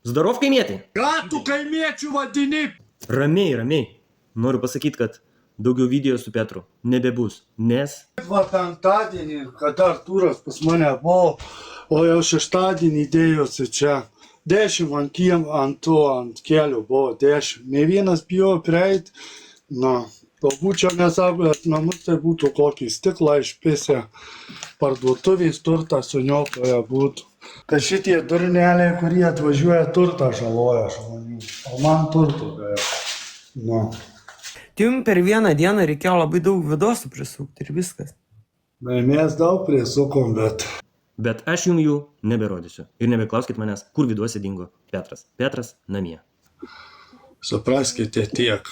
Zdarov kaimietai. Ką tu kaimiečių vadini? Ramiai. Noriu pasakyti, kad daugiau video su Petru nebebus, nes... Va penktadienį, kada Artūras pas mane buvo, o jau šeštadienį dėjosi čia. 10 ant kelių buvo 10. Ne vienas bijo prieit. Na, galbūt čia nesapės namus, tai būtų kokį stiklą išpisę. Parduotuvės turtą suniokoja būtų. Tai šitie durneliai, kurie atvažiuoja turtą žaloja žmonių. O man turtų beje. Na. Tai jums per vieną dieną reikėjo labai daug vidosų prisukti ir viskas. Mes daug prisukom, bet... Bet aš jums jų neberodysiu. Ir nebeklauskit manęs, kur viduose dingo Petras. Petras namie. Supraskite tiek.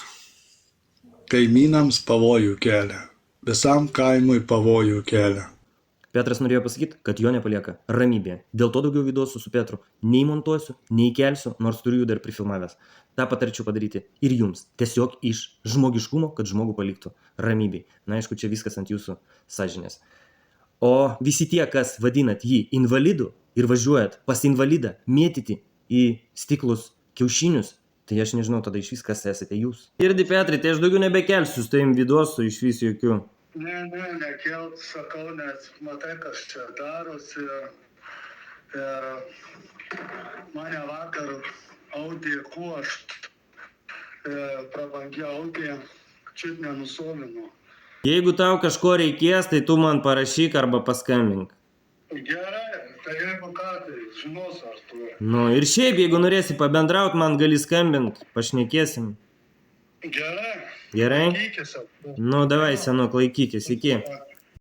Kaimynams pavojų kelia. Visam kaimui pavojų kelia. Petras norėjo pasakyti, kad jo nepalieka ramybėje. Dėl to daugiau vidosų su Petru nei montuosiu, nei kelsiu, nors turiu jų dar prifilmavęs. Ta patarčiau padaryti ir jums. Tiesiog iš žmogiškumo, kad žmogų paliktų ramybėj. Na, aišku, čia viskas ant jūsų sąžinės. O visi tie, kas vadinat jį invalidu ir važiuojat pas invalidą mėtyti į stiklus kiaušinius, tai aš nežinau tada iš vis, kas esate jūs. Girdi, Petrai, tai aš daugiau nebekelsiu su tavim vidosų iš vis jokių. Ne, nekelt, sakau, nes matai, kas čia darosi. Ir mane vakar Audi Q8, prabangi Audi, čia nenusovino. Jeigu tau kažko reikės, tai tu man parašyk arba paskambink. Gerai, tai jeigu ką, tai žinos Artūrai. Nu ir šiaip, jeigu norėsi pabendraut, man gali skambint, pašnekėsim. Gerai. Gerai? Laikykis. Nu, davai, senuk, laikykis, iki.